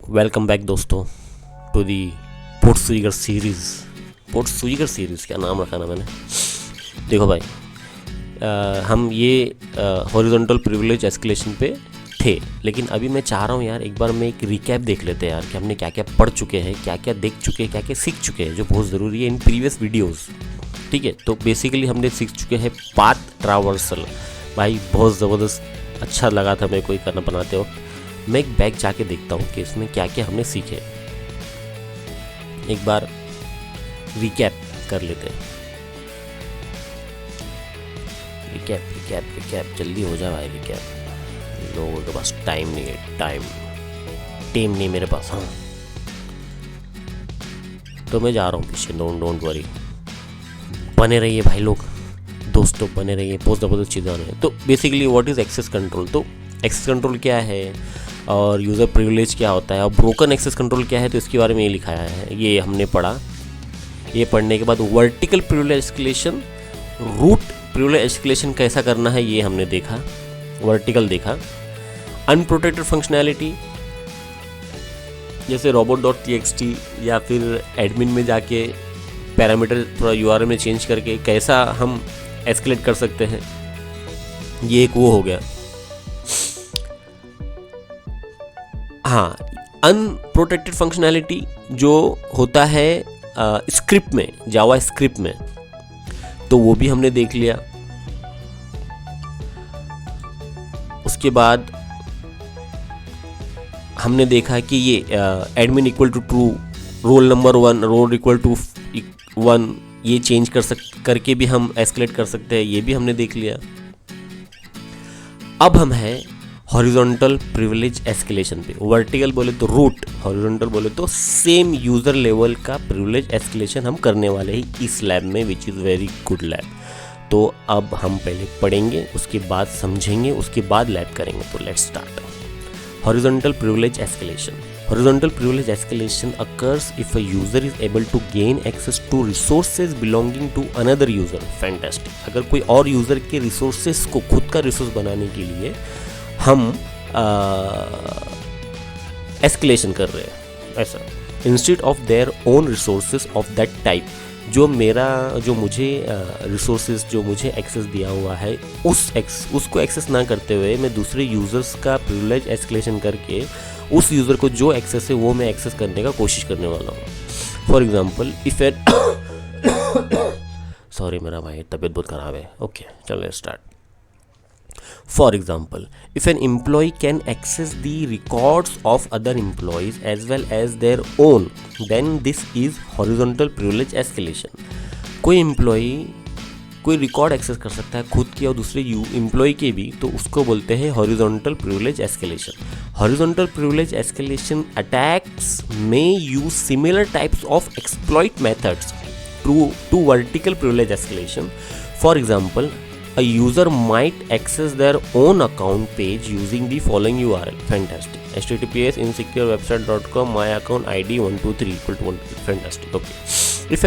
Welcome back दोस्तों to the पोर्टस्वीगर series क्या नाम रखा ना मैंने। देखो भाई, हम ये हॉरिजॉन्टल प्रिविलेज एस्केलेशन पे थे, लेकिन अभी मैं चाह रहा हूँ यार एक बार मैं एक रिकैप देख लेते हैं यार कि हमने क्या क्या पढ़ चुके हैं, क्या क्या देख चुके हैं, क्या क्या सीख चुके हैं, जो बहुत ज़रूरी है इन प्रीवियस वीडियोस। ठीक है, तो बेसिकली हमने सीख चुके हैं पाथ ट्रावर्सल। भाई बहुत ज़बरदस्त अच्छा लगा था मेरे को ये करना बनाते वक्त। मैं एक बैग जाके देखता हूँ कि इसमें क्या क्या हमने सीखे, एक बार रिकैप कर लेते हैं। रिकैप जल्दी हो जाए भाई। रिकैप लोगों के पास टाइम नहीं है, टाइम नहीं मेरे पास। हाँ, तो मैं जा रहा हूँ पीछे। डोंट वरी, बने रहिए भाई लोग, दोस्तों बने रहिए, बहुत ज़बरदस्त चीज़ें आने हैं। तो basically what is access control. तो एक्सेस कंट्रोल क्या है और यूज़र प्रिविलेज क्या होता है और ब्रोकन एक्सेस कंट्रोल क्या है, तो इसके बारे में ये लिखाया है, ये हमने पढ़ा। ये पढ़ने के बाद vertical privilege escalation, root privilege escalation कैसा करना है ये हमने देखा, वर्टिकल देखा। अनप्रोटेक्टेड फंक्शनैलिटी जैसे robot.txt या फिर एडमिन में जाके पैरामीटर थोड़ा URL में चेंज करके कैसा हम एस्केलेट कर सकते हैं, ये एक वो हो गया। हाँ, अनप्रोटेक्टेड फंक्शनैलिटी जो होता है स्क्रिप्ट में, जावा स्क्रिप्ट में, तो वो भी हमने देख लिया। उसके बाद हमने देखा कि ये admin equal to true, role number 1, role equal to 1, ये चेंज करके भी हम एस्केलेट कर सकते हैं, ये भी हमने देख लिया। अब हम हैं हॉरिजॉन्टल प्रिविलेज एस्केलेशन पे। वर्टिकल बोले तो रूट, हॉरिजॉन्टल बोले तो सेम यूज़र लेवल का प्रिविलेज एस्केलेशन हम करने वाले हैं इस लैब में, which is very good lab. तो अब हम पहले पढ़ेंगे, उसके बाद समझेंगे, उसके बाद लैब करेंगे। तो let's start. Horizontal privilege escalation. Horizontal privilege escalation occurs if a user is able to gain access to resources belonging to another user. Fantastic. अगर कोई और यूज़र के रिसोर्सेज को खुद का रिसोर्स बनाने के लिए हम एस्केलेशन कर रहे हैं, ऐसा, instead of their own resources of that type. जो मुझे रिसोर्सेज जो मुझे एक्सेस दिया हुआ है उसको एक्सेस ना करते हुए मैं दूसरे यूज़र्स का प्रिविलेज एस्केलेशन करके उस यूज़र को जो एक्सेस है वो मैं एक्सेस करने का कोशिश करने वाला हूँ। For example if an sorry मेरा भाई तबीयत बहुत ख़राब है। ओके, चलो start. For example, if an employee can access the records of other employees as well as their own, then this is horizontal privilege escalation. कोई एम्प्लॉई कोई record access कर सकता है खुद की और दूसरे एम्प्लॉय के भी, तो उसको बोलते हैं horizontal privilege escalation. Horizontal privilege escalation attacks may use similar types of exploit methods to vertical privilege escalation. For example, a user might access their own account page using the following URL. Fantastic. https insecurewebsite.com my account id 123 equal to 1. Fantastic. Okay. If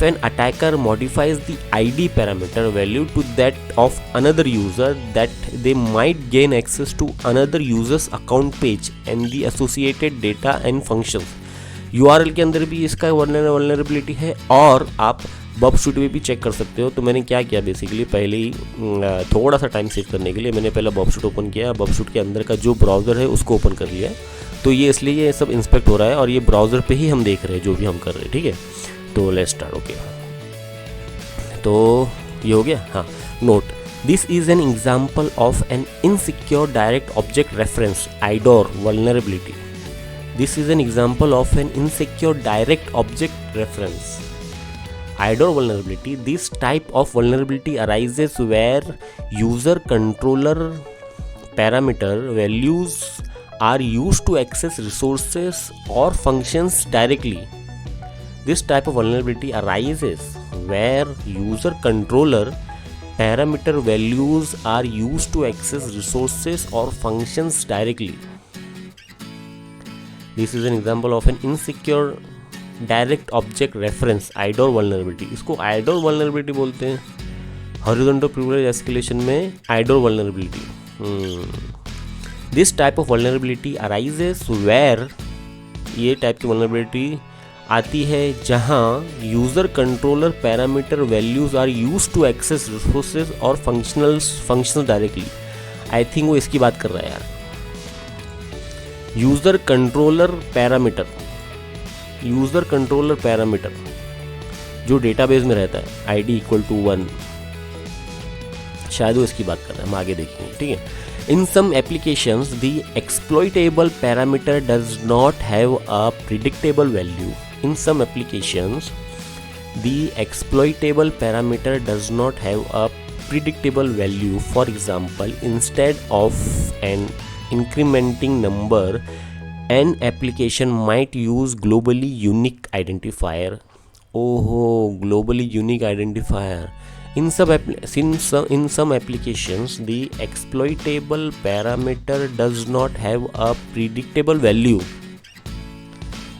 an attacker modifies the ID parameter value to that of another user, that they might gain access to another user's account page and the associated data and functions. URL के अंदर भी इसका vulnerability है और आप बबशूट में भी check कर सकते हो। तो मैंने क्या किया, बेसिकली पहले ही थोड़ा सा टाइम सेव करने के लिए मैंने पहले बबशूट ओपन किया। बबशूट के अंदर का जो ब्राउज़र है उसको ओपन कर लिया। तो ये इसलिए ये सब इंस्पेक्ट हो रहा है और ये ब्राउज़र पे ही हम देख रहे हैं जो भी हम कर रहे हैं। ठीक है, तो लेट्स स्टार्ट। ओके, तो ये हो गया। हाँ, note, this is an example of N insecure direct object reference IDOR vulnerability. This is an example of an insecure direct object reference IDOR vulnerability. This type of vulnerability arises where user controller parameter values are used to access resources or functions directly. This type of vulnerability arises where user controller parameter values are used to access resources or functions directly. This is an example of an insecure direct object reference IDOR vulnerability. इसको IDOR vulnerability बोलते हैं horizontal privilege escalation में। IDOR vulnerability this type of vulnerability arises where, ये type की vulnerability आती है जहां user controller parameter values are use to access resources और फंक्शंस डायरेक्टली। आई थिंक वो इसकी बात कर रहा है यार। यूज़र कंट्रोलर पैरामीटर जो डेटाबेस में रहता है ID इक्वल टू 1, शायद वो इसकी बात कर रहा है, हम आगे देखेंगे, ठीक है। In some applications, the exploitable parameter does not have a predictable value. In some applications, the exploitable parameter does not have a predictable value. For example, instead of an incrementing number, an application might use globally unique identifier. Oh, globally unique identifier. In some applications, the exploitable parameter does not have a predictable value.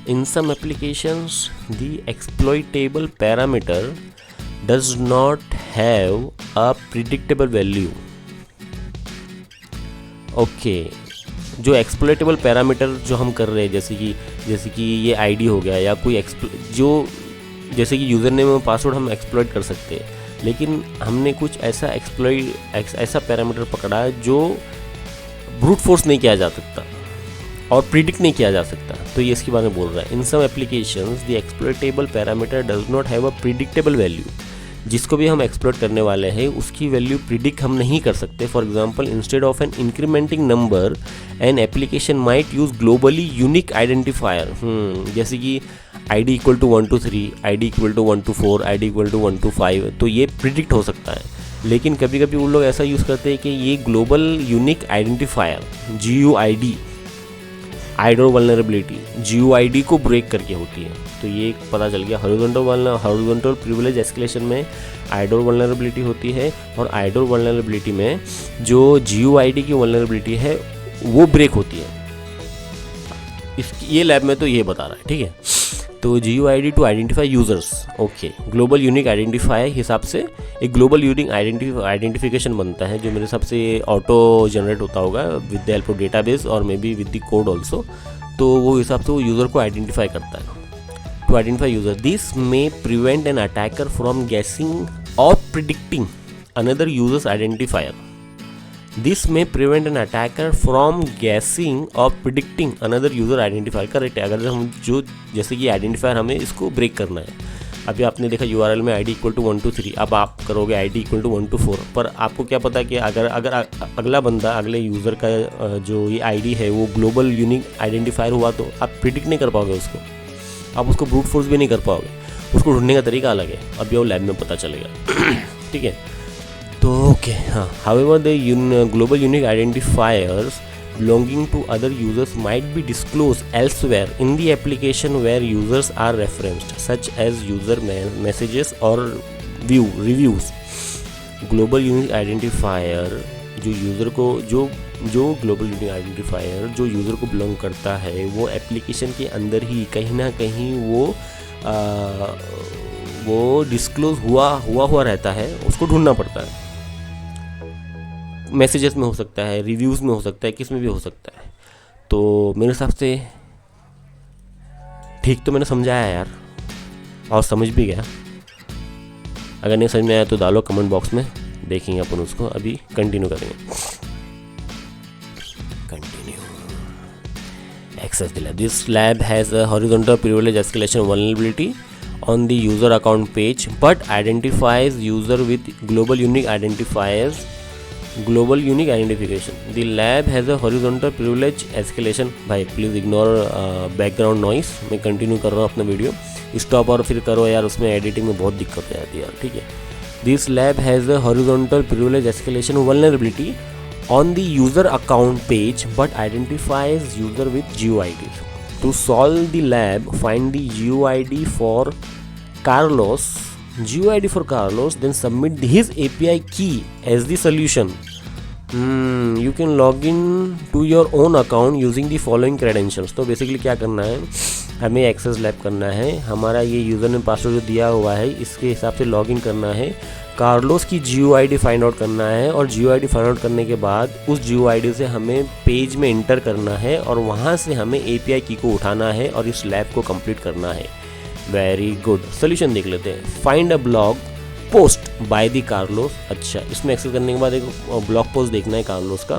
In some applications, the exploitable parameter does not have a predictable value. Okay, जो एक्सप्लोइटेबल parameter जो हम कर रहे हैं, जैसे कि ये ID हो गया या कोई जैसे कि यूज़र नेम और पासवर्ड हम एक्सप्लॉइट कर सकते हैं, लेकिन हमने कुछ ऐसा पैरामीटर पकड़ा जो ब्रूट फोर्स नहीं किया जा सकता और प्रिडिक्ट नहीं किया जा सकता, तो ये इसके बारे में बोल रहा है। In some applications the exploitable parameter does not have a predictable value. जिसको भी हम एक्सप्लॉइट करने वाले हैं उसकी वैल्यू प्रिडिक्ट हम नहीं कर सकते। For example, instead of an incrementing number an application might use globally unique identifier. जैसे कि ID equal to 1 to 3, ID equal to 1 to 4, ID equal to 1 to 5, तो ये प्रिडिक्ट हो सकता है। लेकिन कभी कभी वो लोग ऐसा यूज़ करते हैं कि ये global unique identifier GUID, IDOR vulnerability GUID को ब्रेक करके होती है। तो ये पता चल गया, हॉरिजॉन्टल प्रिविलेज एस्केलेशन में आइडोर वल्नरेबिलिटी होती है और आइडोर वल्नरेबिलिटी में जो GUID की वल्नरेबिलिटी है वो ब्रेक होती है। ये लैब में तो ये बता रहा है, ठीक है। तो GUID to identify users, okay. Global unique identifier हिसाब से एक ग्लोबल यूनिक आइडेंटिफिकेशन बनता है जो मेरे हिसाब से ऑटो जनरेट होता होगा with the help of database और maybe with the code also. तो वो हिसाब से वो यूज़र को आइडेंटिफाई करता है। To identify user, this may prevent an attacker from guessing और predicting another users identifier. This may prevent an attacker from guessing or predicting another user identifier. Correct है। अगर हम जैसे कि आइडेंटिफायर हमें इसको ब्रेक करना है, अभी आपने देखा URL में ID इक्वल टू 1 to 3, अब आप करोगे ID इक्वल टू 1 to 4, पर आपको क्या पता कि अगर अगला बंदा, अगले यूज़र का जो ये ID है वो ग्लोबल यूनिक आइडेंटिफायर हुआ तो आप प्रिडिक्ट नहीं कर पाओगे उसको, आप उसको ब्रूट फोर्स भी नहीं कर पाओगे। उसको ढूंढने का तरीका अलग है, अब ये लैब में पता चलेगा, ठीक है। तो ओके, हाँ। However, the global unique identifiers belonging to other users might be disclosed elsewhere in the application where users are referenced, such as user messages or reviews. Global unique identifier जो user को जो global unique identifier जो user को belong करता है वो application के अंदर ही कहीं ना कहीं वो डिस्क्लोज हुआ रहता है, उसको ढूंढना पड़ता है। मैसेजेस में हो सकता है, रिव्यूज़ में हो सकता है, किस में भी हो सकता है। तो मेरे हिसाब से ठीक तो मैंने समझाया यार, और समझ भी गया। अगर नहीं समझ में आया तो डालो कमेंट बॉक्स में, देखेंगे अपन उसको। अभी कंटिन्यू करेंगे। एक्सेस दिला, this lab has a horizontal privilege escalation vulnerability on the user account page but identifies user with global unique identifiers, global unique identification. The lab has a horizontal privilege escalation. भाई please ignore background noise, मैं continue कर रहा हूँ अपना video, stop और फिर करो यार, उसमें एडिटिंग में बहुत दिक्कत हो जाती है यार, ठीक है। This lab has a horizontal privilege escalation vulnerability on the user account page but identifies user with GUID. To solve the lab, find the GUID for Carlos, then submit his API key as the solution. You can log in to your own account using the following credentials. तो basically क्या करना है, हमें access lab करना है, हमारा ये user name password जो दिया हुआ है इसके हिसाब से लॉगिन करना है कार्लोस की GUID फाइंड आउट करना है और GUID फाइंड आउट करने के बाद उस GUID से हमें पेज में इंटर करना है और वहाँ से हमें API की को उठाना है और इस लैब को कंप्लीट करना है। Very good. सोल्यूशन देख लेते हैं। Find a blog post by the Carlos. अच्छा, इसमें एक्सेस करने के बाद एक ब्लॉग पोस्ट देखना है कार्लोस का।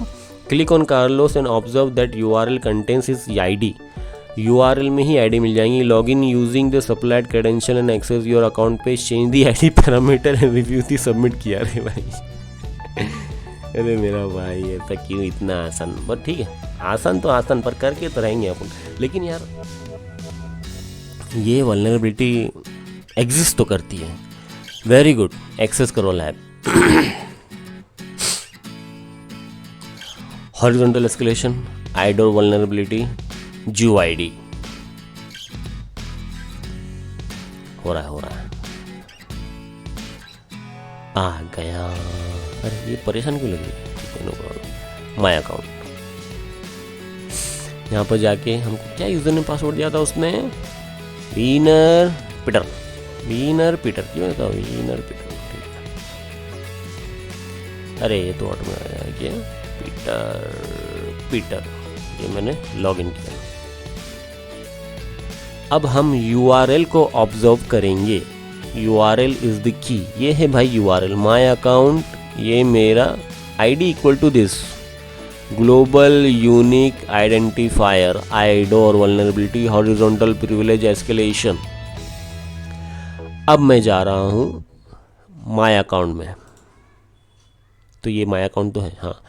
Click on Carlos and observe that URL contains his ID। URL में ही ID मिल जाएंगी। Log in using the supplied credential and access your account पे, change the ID parameter and review the submit किया। अरे भाई अरे मेरा भाई ऐसा क्यों, इतना आसान? बट ठीक है, आसान तो आसान, पर करके तो रहेंगे अपन। लेकिन यार ये वल्नरेबिलिटी एग्जिस्ट तो करती है। Very good. एक्सेस करो lab. Horizontal escalation, IDOR vulnerability, GUID हो रहा है आ गया। अरे ये परेशान क्यों लग रही है? No problem. माय अकाउंट, यहाँ पर जाके हमको क्या यूजर ने पासवर्ड दिया था उसने? वीनर पीटर क्यों था? Wiener Peter. अरे ये तो ऑटोमेटिक क्या पीटर ये मैंने लॉगिन किया। अब हम URL को ऑब्जर्व करेंगे। URL is the key. ये है भाई URL, माय अकाउंट, ये मेरा ID equal to this global unique identifier, IDOR vulnerability, horizontal privilege escalation. अब मैं जा रहा हूँ माय अकाउंट में, तो ये माय अकाउंट तो है। हाँ,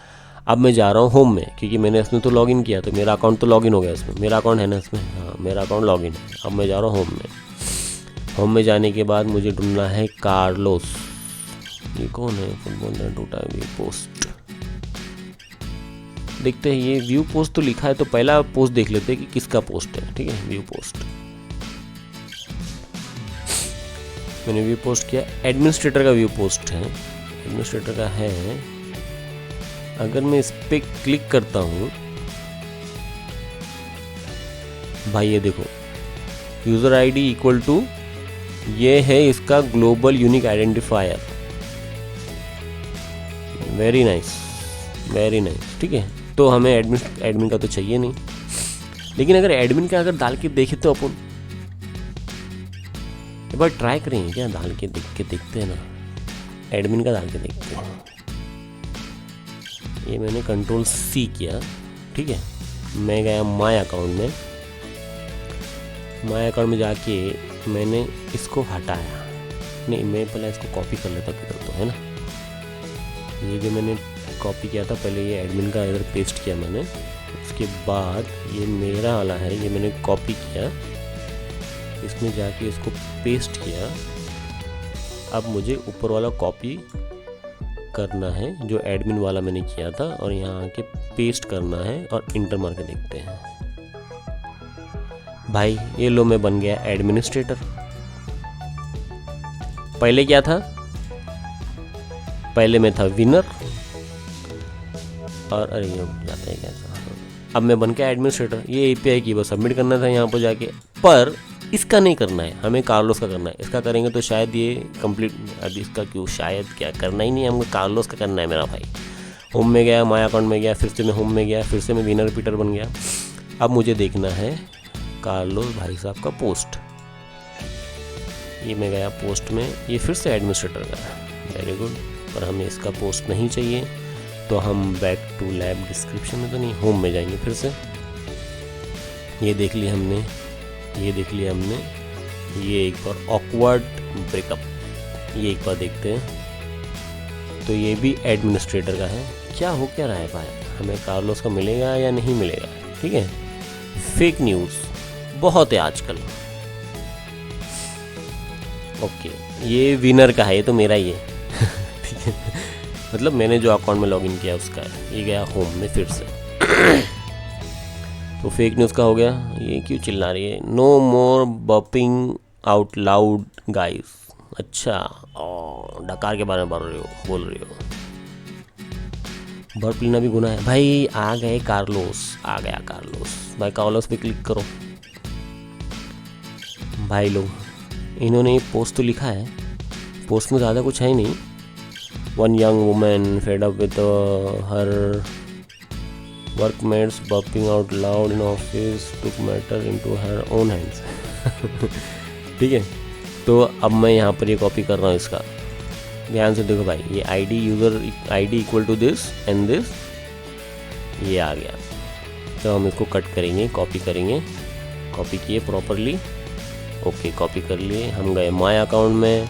अब मैं जा रहा हूँ होम में, क्योंकि मैंने इसमें तो लॉगिन किया, तो मेरा अकाउंट तो लॉगिन हो गया इसमें। मेरा अकाउंट है ना इसमें? हाँ, मेरा अकाउंट लॉगिन है। अब मैं जा रहा हूँ होम में। होम में जाने के बाद मुझे ढूंढना है कार्लोस। ये कौन है? फुटबॉल टूटा व्यू पोस्ट। देखते हैं, ये व्यू पोस्ट तो लिखा है, तो पहला पोस्ट देख लेते हैं कि किसका पोस्ट है। ठीक है, व्यू पोस्ट। मैंने व्यू पोस्ट किया। एडमिनिस्ट्रेटर का व्यू पोस्ट है, एडमिनिस्ट्रेटर का है। अगर मैं इस पे क्लिक करता हूँ भाई, ये देखो यूज़र ID इक्वल टू, ये है इसका global unique identifier. Very nice. ठीक है, तो हमें एडमिन का तो चाहिए नहीं, लेकिन अगर एडमिन का अगर डाल के देखे तो अपन एक बार ट्राई करेंगे क्या? डाल के देखते हैं ना, एडमिन का डाल के देखते हैं। ये मैंने Ctrl+C किया। ठीक है, मैं गया माय अकाउंट में। माय अकाउंट में जाके मैंने इसको हटाया। नहीं, मैं पहले इसको कॉपी कर लेता किधर तो, है ना? ये जो मैंने कॉपी किया था पहले, ये एडमिन का इधर पेस्ट किया मैंने। उसके बाद ये मेरा वाला है, ये मैंने कॉपी किया, इसमें जाके इसको पेस्ट किया। अब मुझे ऊपर वाला कॉपी करना है जो एडमिन वाला मैंने किया था, और यहाँ आके पेस्ट करना है और इंटर मार के देखते हैं। भाई ये लो, मैं बन गया एडमिनिस्ट्रेटर। पहले क्या था? पहले मैं था विनर, और अरे ये जाता है कैसा? अब मैं बन गया एडमिनिस्ट्रेटर। ये API की बस सबमिट करना था यहाँ पर जाके, पर इसका नहीं करना है, हमें कार्लोस का करना है। इसका करेंगे तो शायद ये कंप्लीट। अभी इसका क्यों? शायद क्या करना ही नहीं है हमको, कार्लोस का करना है मेरा भाई। होम में गया, माय अकाउंट में गया, फिर से मैं होम में गया, फिर से मैं विनर पीटर बन गया। अब मुझे देखना है कार्लोस भाई साहब का पोस्ट। ये मैं गया पोस्ट में, ये फिर से एडमिनिस्ट्रेटर का है। Very good. पर हमें इसका पोस्ट नहीं चाहिए, तो हम बैक टू लैब डिस्क्रिप्शन में तो नहीं, होम में जाएंगे फिर से। ये देख लिया हमने, ये एक बार ऑकवर्ड ब्रेकअप, ये एक बार देखते हैं। तो ये भी एडमिनिस्ट्रेटर का है। क्या हो क्या रहा है भाई? हमें कार्लोस का मिलेगा या नहीं मिलेगा? ठीक है, फेक न्यूज़ बहुत है आजकल। ओके, ये विनर का है, ये तो मेरा ही है। ठीक है, मतलब मैंने जो अकाउंट में लॉगिन किया उसका है। ये गया होम में फिर से। तो फेक न्यूज़ का हो गया। ये क्यों चिल्ला रही है? नो मोर बपिंग आउट लाउड गाइस। अच्छा, डकार के बारे में बोल रही हो। बर्फ लेना भी गुनाह है भाई। आ गया कार्लोस भाई। कार्लोस पे क्लिक करो भाई। लोग इन्होंने पोस्ट तो लिखा है, पोस्ट में ज़्यादा कुछ है नहीं, one young women fed up with her workmates burping out loud in office took matter into her own hands. ठीक है, तो अब मैं यहाँ पर ये कॉपी कर रहा हूँ इसका, ध्यान से देखो भाई, ये ID user ID equal to this and this, ये आ गया। तो हम इसको कट करेंगे, कॉपी करेंगे, कॉपी किए प्रॉपरली, ओके कॉपी कर लिए। हम गए माय अकाउंट में,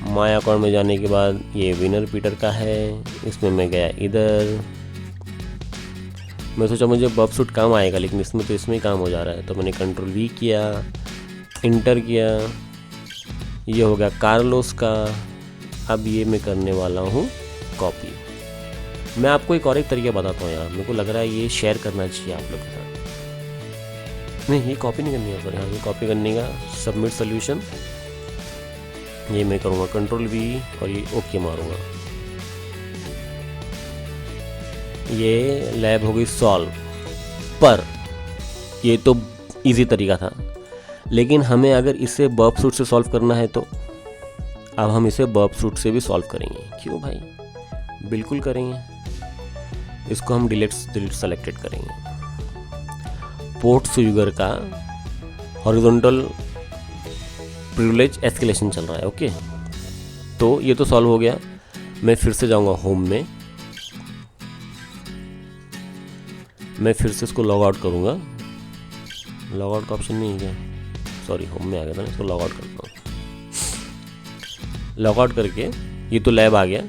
माय अकाउंट में जाने के बाद ये विनर पीटर का है, इसमें मैं गया इधर, मैं सोचा मुझे बब सूट काम आएगा लेकिन इसमें तो इसमें ही काम हो जा रहा है, तो मैंने कंट्रोल वी किया, इंटर किया, ये हो गया कार्लोस का। अब ये मैं करने वाला हूँ कॉपी। मैं आपको एक और एक तरीका बताता हूँ यार, मेरे को लग रहा है ये शेयर करना चाहिए आप लोग के साथ। नहीं, ये कॉपी नहीं करनी है पर, हाँ ये कॉपी करने का सबमिट सोल्यूशन, ये मैं करूँगा कंट्रोल वी और ये ओके मारूँगा। ये लैब हो गई सॉल्व, पर ये तो इजी तरीका था, लेकिन हमें अगर इसे बर्ब सूट से सॉल्व करना है तो अब हम इसे बर्ब सूट से भी सॉल्व करेंगे। क्यों भाई, बिल्कुल करेंगे। इसको हम डिलीट सेलेक्टेड करेंगे। पोर्ट सुगर का हॉरिजॉन्टल प्रिविलेज एस्केलेशन चल रहा है, ओके। तो ये तो सॉल्व हो गया। मैं फिर से जाऊंगा होम में, मैं फिर से इसको लॉग आउट करूँगा। लॉग आउट का ऑप्शन नहीं है क्या, सॉरी होम में आ गया था, इसको लॉग आउट करता हूँ। लॉग आउट करके ये तो लैब आ गया,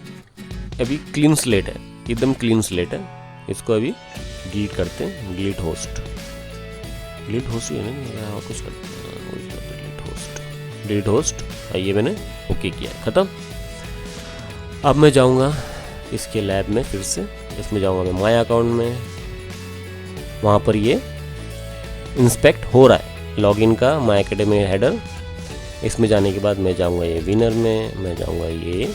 अभी क्लीन स्लेट है, एकदम क्लीन स्लेट है। इसको अभी डिलीट करते हैं, डिलीट होस्ट, डिलीट होस्ट है ना, और कुछ करते हैं, डिलीट होस्ट, डिलीट होस्ट। ये मैंने ओके किया, ख़त्म। अब मैं जाऊँगा इसके लैब में, फिर से इसमें जाऊँगा मैं माय अकाउंट में, वहाँ पर ये इंस्पेक्ट हो रहा है लॉगिन का माय एकेडमी हेडर। इसमें जाने के बाद मैं जाऊँगा ये विनर में, मैं जाऊँगा ये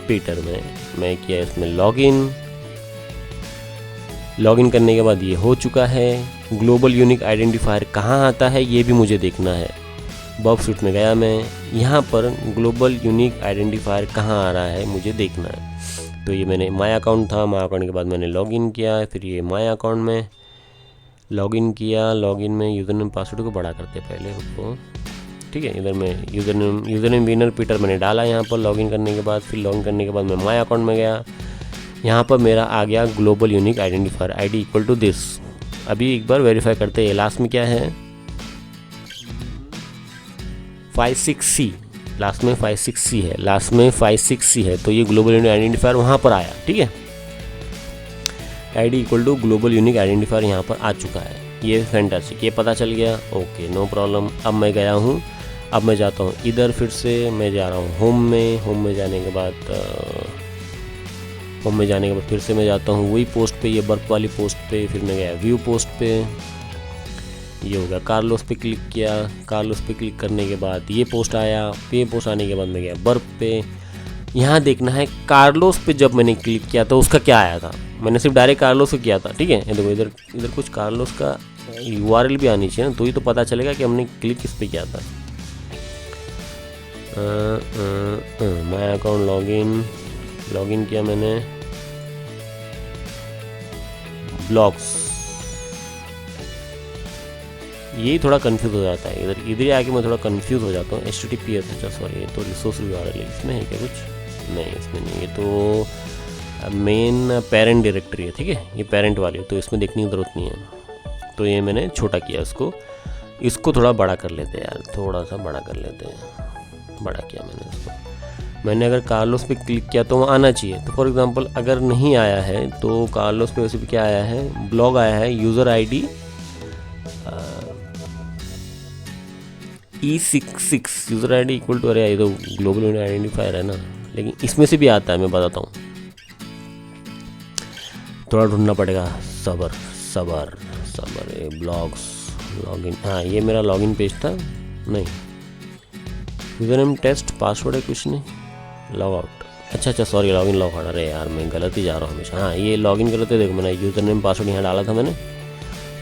पीटर में, मैं किया इसमें लॉगिन। लॉगिन करने के बाद ये हो चुका है। ग्लोबल यूनिक आइडेंटिफायर कहाँ आता है ये भी मुझे देखना है। बर्ब सूट में गया मैं, यहाँ पर ग्लोबल यूनिक आइडेंटिफायर कहाँ आ रहा है मुझे देखना है। तो ये मैंने माय अकाउंट था, माय अकाउंट के बाद मैंने लॉगिन किया, फिर ये माय अकाउंट में लॉगिन किया। लॉगिन में यूज़र नेम पासवर्ड को बड़ा करते पहले उसको, ठीक है। इधर में यूज़र नेम विनर पीटर मैंने डाला यहाँ पर लॉगिन करने के बाद। फिर लॉगिन करने के बाद मैं माय अकाउंट में गया, यहाँ पर मेरा आ गया global unique identifier ID equal to this. अभी एक बार वेरीफाई करते हैं, लास्ट में क्या है 56C, लास्ट में 56C है, लास्ट में 56C है, तो ये ग्लोबल यूनिक आइडेंटिफायर वहाँ पर आया, ठीक है। ID equal to global unique identifier यहाँ पर आ चुका है, ये फैंटास्टिक, ये पता चल गया, ओके नो प्रॉब्लम। अब मैं गया हूँ, अब मैं जाता हूँ इधर, फिर से मैं जा रहा हूँ होम में। होम में जाने के बाद फिर से मैं जाता हूँ वही पोस्ट पे, ये बर्फ वाली पोस्ट पे। फिर मैं गया व्यू पोस्ट पे, ये हो गया कार्लोस पे क्लिक किया। कार्लोस पे क्लिक करने के बाद ये पोस्ट आया, ये पोस्ट आने के बाद मैं गया बर्फ पे। यहाँ देखना है कार्लोस पे जब मैंने क्लिक किया तो उसका क्या आया था। मैंने सिर्फ डायरेक्ट कार्लोस को किया था, ठीक है। ये देखो इधर कुछ कार्लोस का URL भी आनी चाहिए ना, तो ही तो पता चलेगा कि हमने क्लिक किस पे किया था। माय अकाउंट लॉगिन किया मैंने, ब्लॉग्स, ये थोड़ा कंफ्यूज हो जाता है। इधर आके मैं थोड़ा कंफ्यूज हो जाता हूँ। HTTPS, अच्छा सॉरी, ये तो रिसोर्स URL है, इसमें है क्या कुछ? नहीं इसमें नहीं, ये तो मेन पेरेंट डायरेक्टरी है, ठीक है, ये पेरेंट वाली है, तो इसमें देखने की ज़रूरत नहीं है। तो ये मैंने छोटा किया इसको थोड़ा बड़ा कर लेते हैं यार, थोड़ा सा बड़ा कर लेते हैं। बड़ा किया मैंने इसको। मैंने अगर कार्लोस पे क्लिक किया तो वो आना चाहिए। तो फॉर एग्जांपल अगर नहीं आया है तो कार्लोस पे वैसे भी क्या आया है, ब्लॉग आया है, user ID E66 user ID equal to, अरे ये तो ग्लोबल यूनिक आइडेंटिफायर है ना, लेकिन इसमें से भी आता है, मैं बताता हूँ, थोड़ा ढूंढना पड़ेगा, सबर। ये ब्लॉग्स लॉगिन, हाँ ये मेरा लॉगिन पेज था। नहीं, यूज़र नेम टेस्ट, पासवर्ड है कुछ नहीं, लॉग आउट, अच्छा सॉरी लॉगिन लॉग आउट, अरे यार मैं गलत ही जा रहा हूँ हमेशा। हाँ ये लॉगिन करते देखो, मैंने यूज़र नेम पासवर्ड यहाँ डाला था मैंने।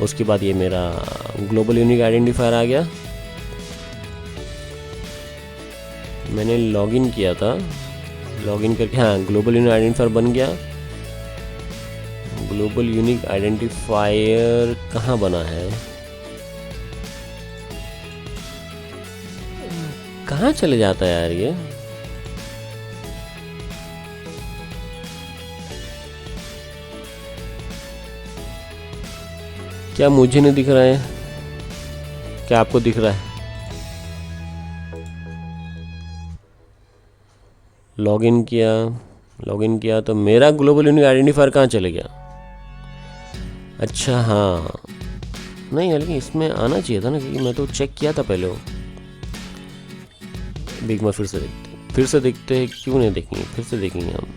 उसके बाद ये मेरा ग्लोबल यूनिक आइडेंटिफायर आ गया, मैंने लॉगिन किया था, लॉगिन करके, हाँ ग्लोबल यूनिक आइडेंटिफायर बन गया। ग्लोबल यूनिक आइडेंटिफायर कहाँ बना है, कहाँ चले जाता है यार ये? क्या मुझे नहीं दिख रहा है, क्या आपको दिख रहा है? लॉगिन किया तो मेरा ग्लोबल यूनिक आइडेंटिफायर कहाँ चले गया? अच्छा हाँ, नहीं लेकिन इसमें आना चाहिए था ना, क्योंकि मैं तो चेक किया था पहले वो। बिग माँ फिर से देखते हैं, क्यों नहीं देखेंगे, फिर से देखेंगे हम।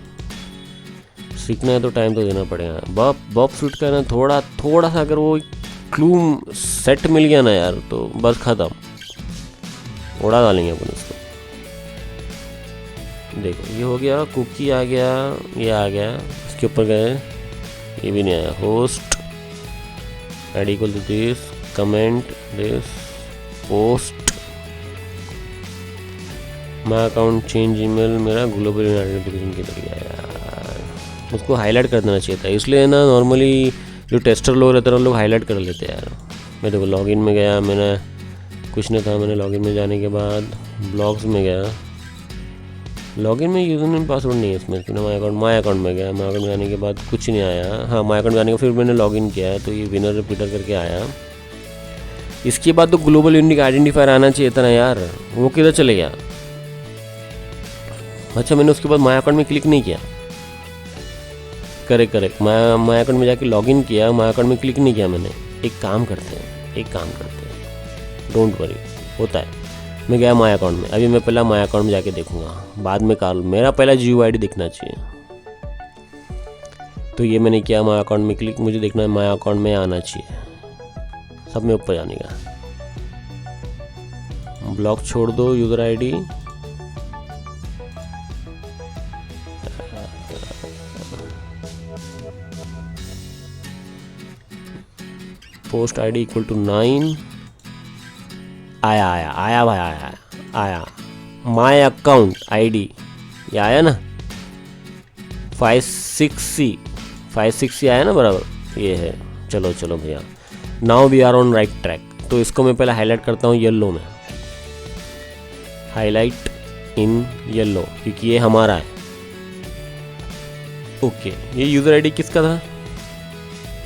सीखना है तो टाइम तो देना पड़ेगा। बॉब स्वीट का ना थोड़ा सा अगर वो क्लू सेट मिल गया ना यार, तो बस खत्म, उड़ा डालेंगे अपन इसको। देखो ये हो गया, कुकी आ गया, ये आ गया, इसके ऊपर गए, ये भी नहीं आया। Host add equal to this, comment this, post my account, change email, मेरा ग्लोबल आइडेंटिफिकेशन किधर गया यार? उसको हाईलाइट कर देना चाहिए था, इसलिए ना नॉर्मली जो टेस्टर लोग रहते हैं लोग हाईलाइट कर लेते हैं यार। मैं देखो लॉगिन में गया, मैंने कुछ नहीं था, मैंने लॉगिन में जाने के बाद ब्लॉग्स में गया, लॉगिन में यूज़र नेम पासवर्ड नहीं है इसमें, फिर माय अकाउंट में गया, माय अकाउंट में जाने के बाद कुछ नहीं आया। हाँ माय अकाउंट में जाने के फिर मैंने लॉगिन किया, तो ये विनर रिपीटर करके आया। इसके बाद तो ग्लोबल यूनिक आइडेंटिफायर आना चाहिए था ना यार, वो किधर चले गया? अच्छा मैंने उसके बाद माय अकाउंट में क्लिक नहीं किया, करेक्ट, माय अकाउंट में जाके लॉगिन किया, माय अकाउंट में क्लिक नहीं किया मैंने। एक काम करते हैं, डोंट वरी, होता है। मैं गया माय अकाउंट में, अभी मैं पहला माय अकाउंट में जाके देखूंगा, बाद में कॉल, मेरा पहला GUID दिखना चाहिए। तो ये मैंने किया, माय अकाउंट में क्लिक, मुझे देखना है माय अकाउंट में आना चाहिए, सब में ऊपर जाने का। ब्लॉक छोड़ दो, user ID, post ID equal to 9, आया भाई, आया माय अकाउंट ID, ये आया ना, 56C आया ना बराबर, ये है। चलो भैया, now we are on right track. तो इसको मैं पहले हाईलाइट करता हूँ येलो में, हाईलाइट इन येलो, क्योंकि ये हमारा है। ओके, ये यूज़र ID किसका था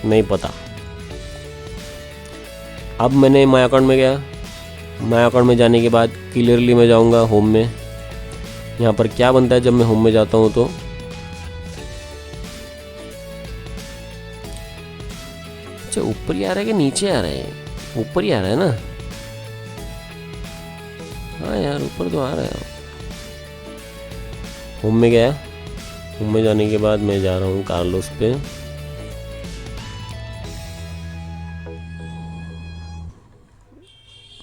नहीं पता। अब मैंने माय अकाउंट में गया, माय अकाउंट में जाने के बाद क्लियरली मैं जाऊंगा होम में। यहाँ पर क्या बनता है जब मैं होम में जाता हूँ तो अच्छा ऊपर ही आ रहा है कि नीचे आ रहा है? ऊपर ही आ रहा है ना, हाँ यार ऊपर तो आ रहा है। होम में गया, होम में जाने के बाद मैं जा रहा हूँ कार्लोस पे।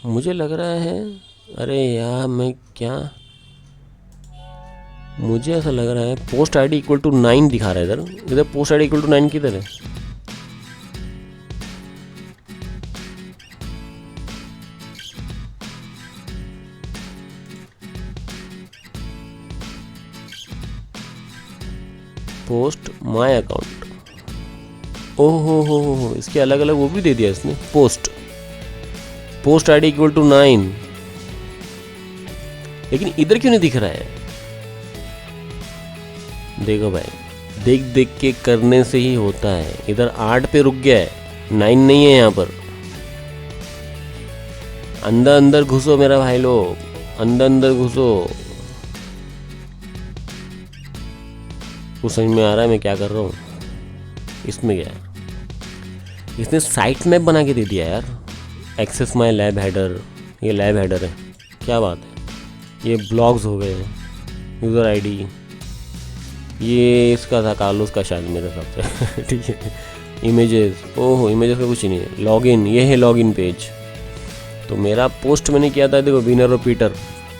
मुझे लग रहा है, अरे यार मुझे ऐसा लग रहा है पोस्ट ID इक्वल टू 9 दिखा रहा है इधर पोस्ट ID इक्वल टू 9 किधर है? पोस्ट माय अकाउंट, ओहो इसके अलग अलग वो भी दे दिया इसने। पोस्ट ID इक्वल टू 9, लेकिन इधर क्यों नहीं दिख रहा है? देखो भाई, देख के करने से ही होता है। इधर 8 पे रुक गया है, 9 नहीं है यहाँ पर। अंदर घुसो मेरा भाई लोग, अंदर घुसो। कुछ समझ में आ रहा है मैं क्या कर रहा हूँ? इसमें गया, इसने साइट मैप बना के दे दिया यार। एक्सेस माय लैब हेडर, ये लैब हेडर है, क्या बात है। ये ब्लॉग्स हो गए, यूज़र ID, ये इसका था कार्लोस का शायद मेरे हिसाब से ठीक है। इमेजेस, ओहो इमेजेस का कुछ नहीं है। लॉगिन, ये है लॉगिन पेज। तो मेरा पोस्ट मैंने किया था, देखो विनर और पीटर,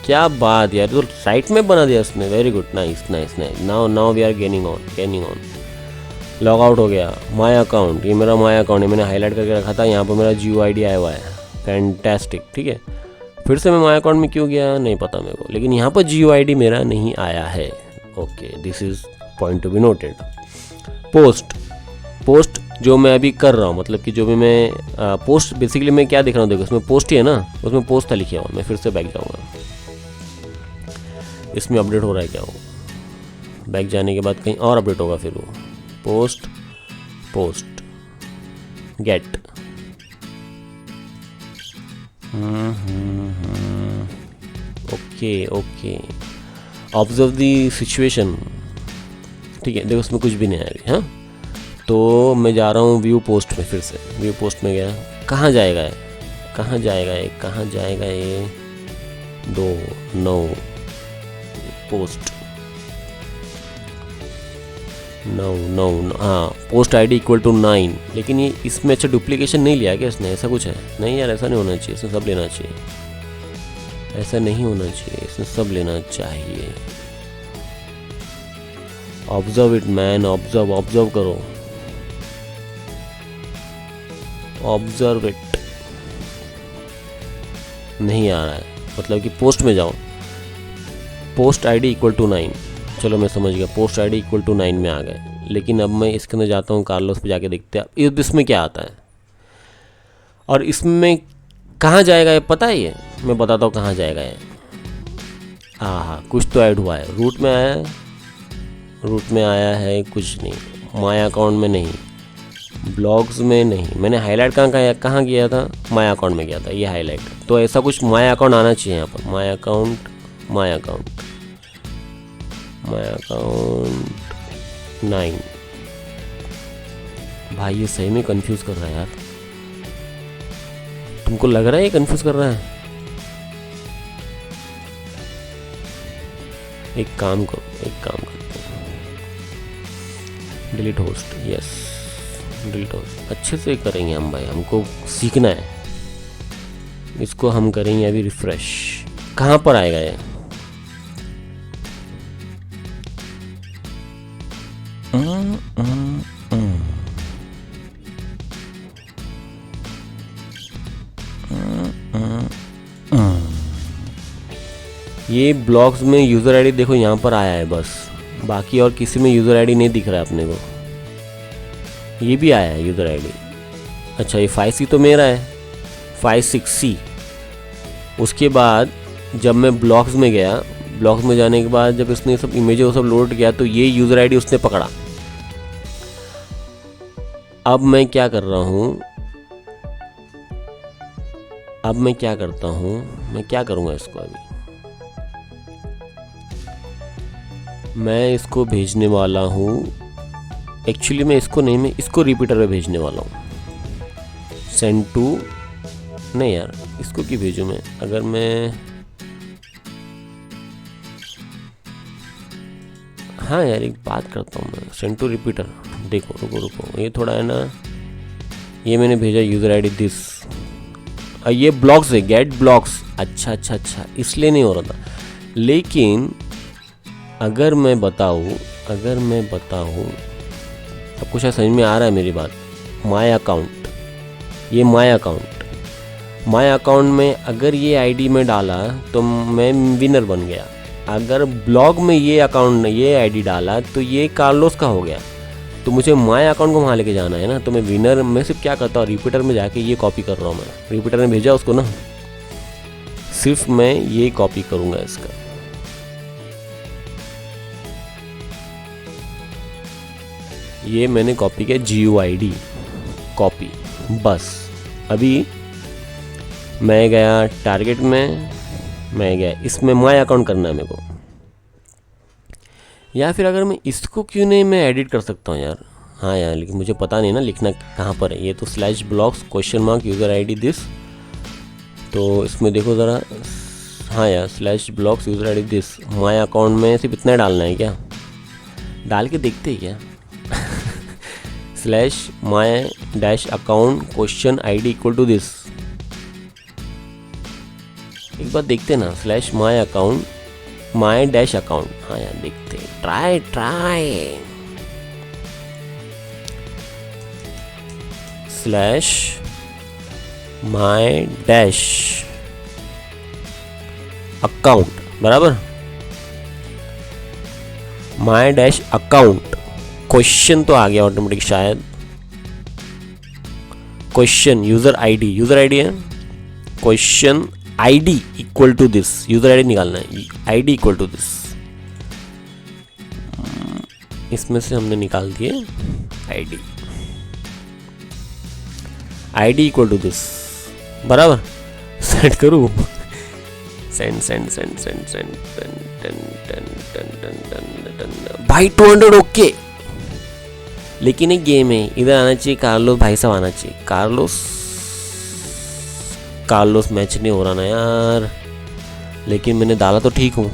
क्या बात यार, तो साइट में बना दिया उसने। Very good, nice. Now we are gaining on. Log out हो गया, माय अकाउंट, ये मेरा माय अकाउंट है, मैंने हाईलाइट करके रखा था। यहाँ पर मेरा GUID आया हुआ है, फैंटास्टिक। ठीक है, फिर से मैं माय अकाउंट में क्यों गया नहीं पता मेरे को, लेकिन यहाँ पर GUID मेरा नहीं आया है। Okay, this is point to be noted. Post जो मैं अभी कर रहा हूँ, मतलब कि जो भी मैं पोस्ट बेसिकली मैं क्या दिख रहा हूँ, देखो इसमें पोस्ट ही है ना, उसमें पोस्ट था लिखा हुआ। मैं फिर से बैक जाऊँगा, इसमें अपडेट हो रहा है क्या वो, बैक जाने के बाद कहीं और अपडेट होगा फिर वो। Post gate, okay, observe the situation. ठीक है, देखो उसमें कुछ भी नहीं है अभी। हाँ, तो मैं जा रहा हूँ व्यू पोस्ट में, फिर से व्यू पोस्ट में गया। कहाँ जाएगा ये 2 9 पोस्ट 9 हाँ, पोस्ट आईडी इक्वल टू 9। लेकिन ये इसमें अच्छा डुप्लीकेशन नहीं लिया क्या इसने, ऐसा कुछ है? नहीं यार, ऐसा नहीं होना चाहिए, इसमें सब लेना चाहिए। ऐसा नहीं होना चाहिए, इसमें सब लेना चाहिए। ऑब्जर्व इट मैन, ऑब्जर्व करो, ऑब्जर्व इट। नहीं आ रहा है, मतलब कि पोस्ट में जाओ, पोस्ट आईडी इक्वल टू 9। चलो मैं समझ गया, पोस्ट आईडी इक्वल टू 9 में आ गए। लेकिन अब मैं इसके अंदर जाता हूँ, कार्लोस पे जाके देखते हैं इसमें क्या आता है। और इसमें कहाँ जाएगा ये पता है? ये मैं बताता हूँ कहाँ जाएगा ये। हाँ, कुछ तो ऐड हुआ है। रूट में आया है कुछ नहीं, माय अकाउंट में नहीं, ब्लॉग्स में नहीं। मैंने हाईलाइट कहाँ किया था? माय अकाउंट में गया था, ये हाईलाइट। तो ऐसा कुछ माय अकाउंट आना चाहिए यहाँ पर। My account 9। भाई ये सही में कंफ्यूज कर रहा है यार, तुमको लग रहा है ये कंफ्यूज कर रहा है? एक काम करते हैं, delete host. Yes, delete host अच्छे से करेंगे हम भाई, हमको सीखना है। इसको हम करेंगे अभी रिफ्रेश। कहाँ पर आएगा ये? ये ब्लॉग्स में यूज़र आईडी देखो यहाँ पर आया है बस, बाकी और किसी में यूज़र आईडी नहीं दिख रहा है अपने को। ये भी आया है यूज़र आईडी। अच्छा, ये 5C तो मेरा है, 56C। उसके बाद जब मैं ब्लॉग्स में गया, ब्लॉग्स में जाने के बाद जब इसने सब इमेज वो सब लोड किया तो ये यूज़र आईडी उसने पकड़ा। अब मैं क्या कर रहा हूँ, मैं क्या करूँगा इसको अभी। मैं इसको भेजने वाला हूँ, एक्चुअली मैं इसको नहीं, मैं इसको रिपीटर पे भेजने वाला हूँ। सेंड टू, नहीं यार इसको क्यों भेजूँ मैं? अगर मैं, हाँ यार एक बात करता हूँ मैं, सेंड टू रिपीटर। देखो रुको, ये थोड़ा है ना, ये मैंने भेजा यूज़र आईडी दिस, ये ब्लॉक्स है, गेट ब्लॉक्स। अच्छा, इसलिए नहीं हो रहा था। लेकिन अगर मैं बताऊँ, आपको शायद समझ में आ रहा है मेरी बात। माय अकाउंट, ये माय अकाउंट में अगर ये आईडी में डाला तो मैं विनर बन गया। अगर ब्लॉग में ये आईडी डाला तो ये कार्लोस का हो गया। तो मुझे माय अकाउंट को वहाँ लेके जाना है ना। तो मैं विनर में सिर्फ क्या करता हूँ, रिपीटर में जाके ये कॉपी कर रहा हूँ। मैं रिपीटर ने भेजा उसको ना, सिर्फ मैं ये कॉपी करूँगा इसका। ये मैंने कॉपी किया, GUID कॉपी। बस अभी मैं गया टारगेट में, मैं गया इसमें माय अकाउंट करना है मेरे को। या फिर अगर मैं इसको क्यों नहीं मैं एडिट कर सकता हूँ यार। हाँ यार, लेकिन मुझे पता नहीं ना लिखना कहाँ पर है। ये तो /blocks यूज़र आईडी दिस, तो इसमें देखो ज़रा। हाँ यार, /blocks user ID this, my account में सिर्फ इतना डालना है क्या? डाल के देखते हैं क्या? /my-account (ID equal to this. एक बार देखते ना, /my-account my-account। हाँ यार देखते, ट्राई /my-account बराबर, माई डैश अकाउंट, क्वेश्चन तो आ गया ऑटोमेटिक शायद, क्वेश्चन यूजर आईडी है, question ID equal to this, user ID निकालना है, आईडी इक्वल टू दिस, इसमें से हमने निकाल दिए ID, ID equal to this, बराबर। सेंड करूँ, send send send send send भाई 200 ओके। लेकिन एक गेम है, इधर आना चाहिए कार्लोस भाई साहब, आना चाहिए कार्लोस मैच नहीं हो रहा ना यार, लेकिन मैंने डाला तो ठीक हूँ,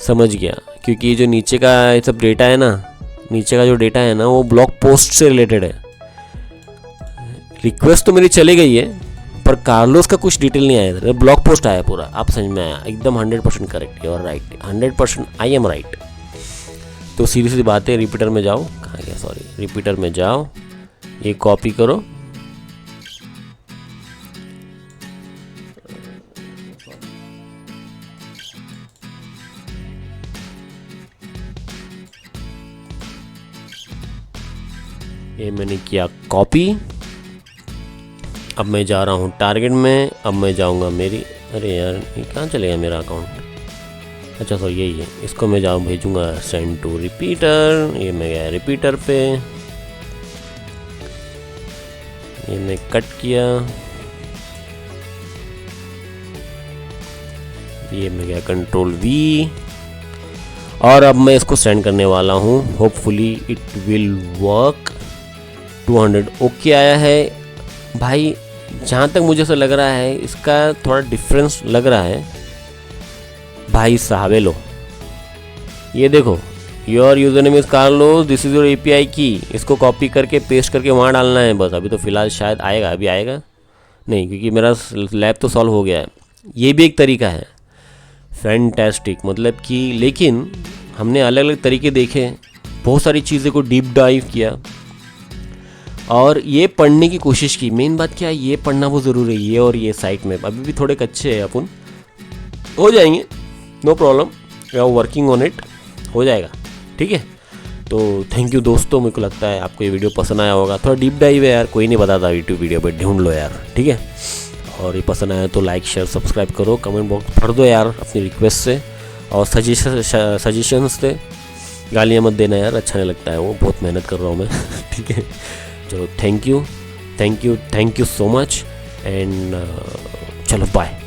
समझ गया। क्योंकि ये जो नीचे का ये सब डेटा है ना, नीचे का जो डेटा है ना वो ब्लॉग पोस्ट से रिलेटेड है। रिक्वेस्ट तो मेरी चली गई है पर कार्लोस का कुछ डिटेल नहीं आया इधर, ब्लॉग पोस्ट आया पूरा। आप समझ में आया, एकदम 100% correct, you are right, 100% I am right. तो सीधी सी बात है, रिपीटर में जाओ, कहाँ गया, सॉरी, रिपीटर में जाओ, ये कॉपी करो, ये मैंने किया कॉपी। अब मैं जा रहा हूँ टारगेट में, अब मैं जाऊँगा मेरी, अरे यार ये कहाँ चलेगा मेरा अकाउंट, अच्छा सॉरी यही है, इसको मैं जाऊँ भेजूँगा सेंड टू रिपीटर, ये मैं गया रिपीटर पे, ये मैं कट किया, ये मैं गया कंट्रोल वी, और अब मैं इसको सेंड करने वाला हूँ, hopefully it will work. 200 okay आया है भाई। जहाँ तक मुझे ऐसा लग रहा है इसका थोड़ा डिफरेंस लग रहा है भाई साहब। लो ये देखो, your user name is Carlos, this is your API की, इसको कॉपी करके पेस्ट करके वहाँ डालना है बस। अभी तो फिलहाल शायद आएगा, अभी आएगा नहीं क्योंकि मेरा लैब तो सॉल्व हो गया है। ये भी एक तरीका है, फैंटास्टिक, मतलब कि लेकिन हमने अलग अलग तरीके देखे, बहुत सारी चीज़ें को डीप डाइव किया और ये पढ़ने की कोशिश की। मेन बात क्या है, ये पढ़ना बहुत ज़रूरी है, ये और ये साइट में अभी भी थोड़े कच्चे हैं, अपन हो जाएंगे, no problem, we are working on it, हो जाएगा, ठीक है। तो थैंक यू दोस्तों, मेरे को लगता है आपको ये वीडियो पसंद आया होगा। थोड़ा डीप डाइव है यार, कोई नहीं बताता यूट्यूब वीडियो पे, ढूंढ लो यार, ठीक है। और ये पसंद आया तो लाइक शेयर सब्सक्राइब करो, कमेंट बॉक्स भर दो यार अपनी रिक्वेस्ट से, और सजेशंस से गालियाँ मत देना यार, अच्छा नहीं लगता है वो, बहुत मेहनत कर रहा हूँ मैं ठीक है। चलो thank you so much and चलो बाय।